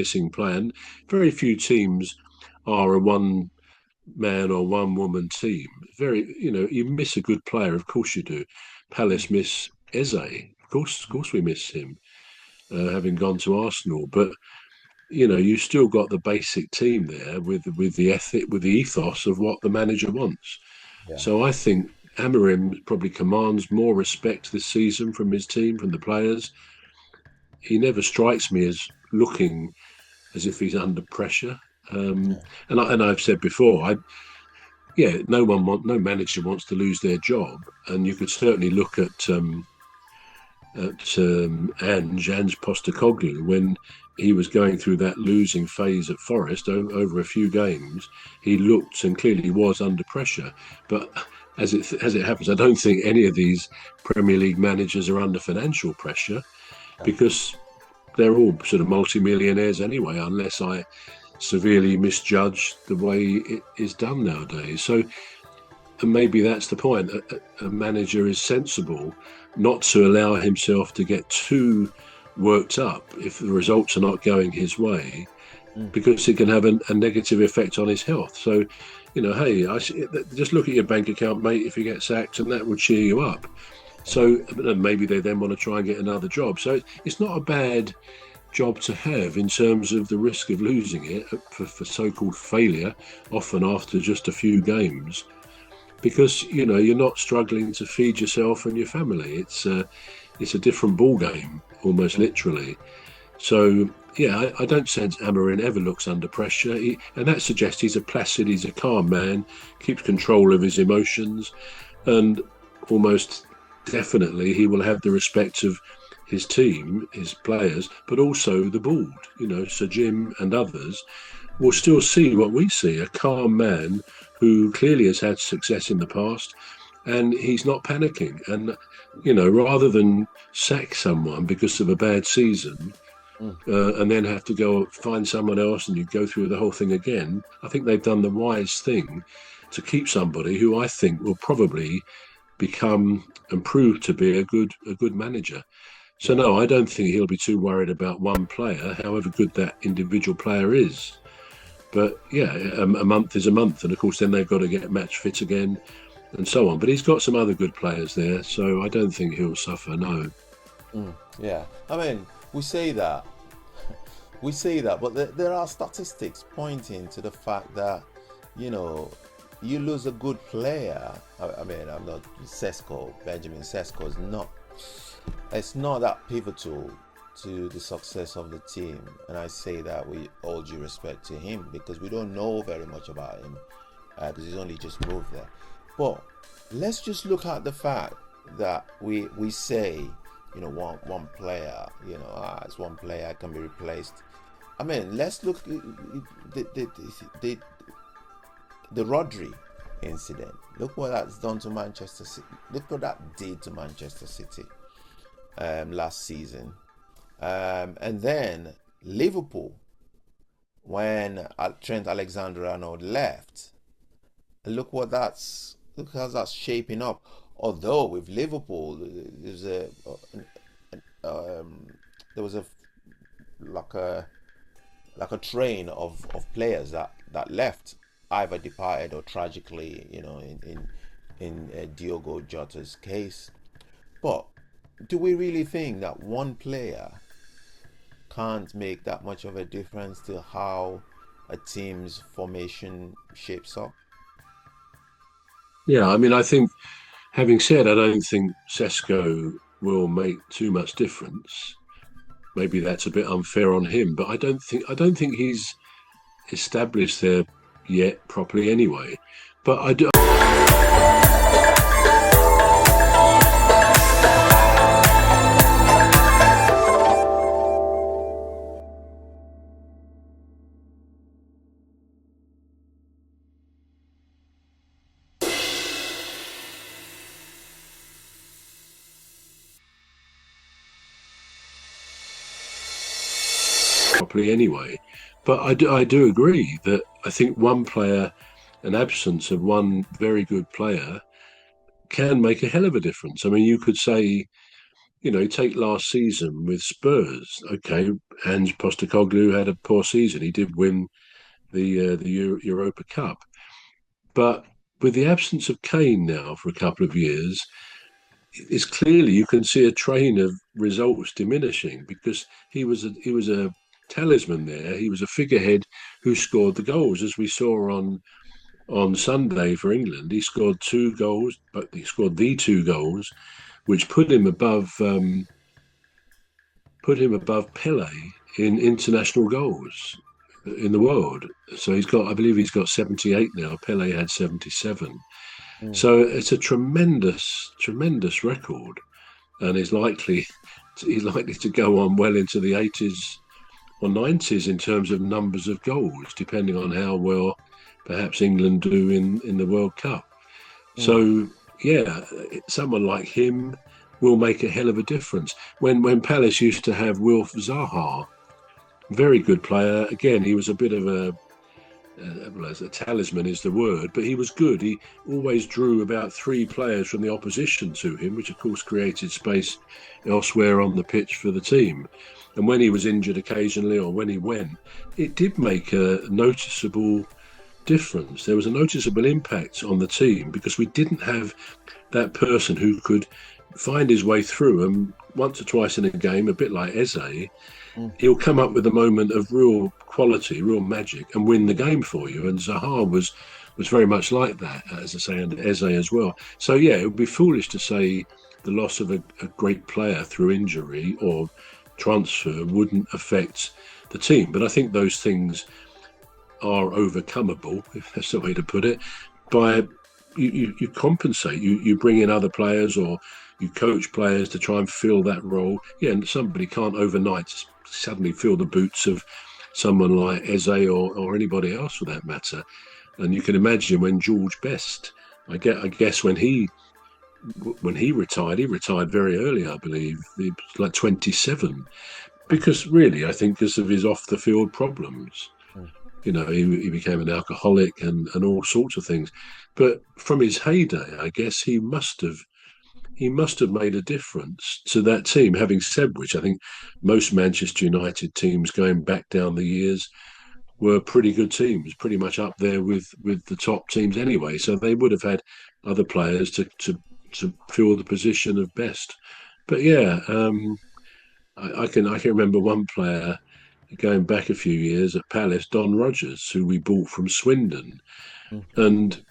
missing player. And very few teams are a one man or one woman team. You miss a good player, of course you do. Palace miss Eze, of course we miss him, having gone to Arsenal. But you still got the basic team there with the ethic, with the ethos of what the manager wants. Yeah. So I think Amorim probably commands more respect this season from his team, from the players. He never strikes me as looking as if he's under pressure. Um, Yeah. and I've said before, no manager wants to lose their job, and you could certainly look at Ange Postecoglou when he was going through that losing phase at Forest over a few games. He looked and clearly was under pressure, but as it happens, I don't think any of these Premier League managers are under financial pressure because they're all sort of multi-millionaires anyway, unless I severely misjudge the way it is done nowadays. So and maybe that's the point. A manager is sensible not to allow himself to get too worked up if the results are not going his way, because it can have a negative effect on his health. So, hey, just look at your bank account, mate, if you get sacked, and that will cheer you up. So maybe they then want to try and get another job. So it's not a bad job to have in terms of the risk of losing it for so-called failure, often after just a few games, because you're not struggling to feed yourself and your family. It's a different ball game, almost literally. So yeah, I don't sense Amorim ever looks under pressure, and that suggests he's a calm man, keeps control of his emotions, and almost definitely he will have the respect of his team, his players, but also the board. Sir Jim and others will still see what we see: a calm man who clearly has had success in the past, and he's not panicking. And rather than sack someone because of a bad season, and then have to go find someone else and you go through the whole thing again, I think they've done the wise thing to keep somebody who I think will probably become and prove to be a good manager. So Yeah. no, I don't think he'll be too worried about one player, however good that individual player is. But yeah, a month is a month, and of course then they've got to get match fit again, and so on. But he's got some other good players there, so I don't think he'll suffer. No. Yeah. I mean, we say that, but there are statistics pointing to the fact that you know you lose a good player. I mean, I'm not Benjamin Sesko is not. It's not that pivotal to the success of the team, and I say that with all due respect to him because we don't know very much about him because he's only just moved there. But let's just look at the fact that we say one player it's one player can be replaced. I mean, let's look the Rodri incident. Look what that's done to Manchester City. Look what that did to Manchester City last season. And then Liverpool, when Trent Alexander-Arnold left, look how that's shaping up. Although with Liverpool, there was a like a train of players that left, either departed or tragically, in Diogo Jota's case. But do we really think that one player can't make that much of a difference to how a team's formation shapes up? Yeah, I mean, I think, having said, I don't think Sesko will make too much difference. Maybe that's a bit unfair on him, but I don't think he's established there yet properly anyway. But I do. Properly anyway. But I do agree that I think one player, an absence of one very good player, can make a hell of a difference. I mean, you could say, take last season with Spurs. Okay, Ange Postecoglou had a poor season. He did win the Europa Cup, but with the absence of Kane now for a couple of years, it's clearly you can see a train of results diminishing because he was a talisman there. He was a figurehead who scored the goals, as we saw on Sunday for England. He scored 2 goals, but he scored the 2 goals, which put him above Pele in international goals in the world. So I believe he's got 78 now. Pele had 77. Mm. So it's a tremendous, tremendous record, and he's likely to go on well into the 80s or 90s in terms of numbers of goals, depending on how well perhaps England do in the World Cup. Mm. So yeah, someone like him will make a hell of a difference. When Palace used to have Wilf Zaha, very good player. Again, he was a bit of a talisman is the word, but he was good. He always drew about 3 players from the opposition to him, which of course created space elsewhere on the pitch for the team. And when he was injured occasionally, or when he went, it did make a noticeable difference. There was a noticeable impact on the team because we didn't have that person who could find his way through. And once or twice in a game, a bit like Eze, Mm. he'll come up with a moment of real quality, real magic, and win the game for you. And Zaha was very much like that, as I say, and Eze as well. So yeah, it would be foolish to say the loss of a great player through injury or transfer wouldn't affect the team. But I think those things are overcomable, if that's the way to put it, by you compensate. You bring in other players, or you coach players to try and fill that role. Yeah, and somebody can't overnight suddenly fill the boots of someone like Eze or anybody else for that matter. And you can imagine when George Best, I guess when he retired, he retired very early, I believe. He was like 27, because really, I think because of his off the field problems. Mm. He became an alcoholic and all sorts of things. But from his heyday, I guess he must have made a difference to that team. Having said which, I think most Manchester United teams going back down the years were pretty good teams, pretty much up there with the top teams anyway. So they would have had other players to fill the position of best. But yeah, I can remember one player going back a few years at Palace, Don Rogers, who we bought from Swindon. Mm. And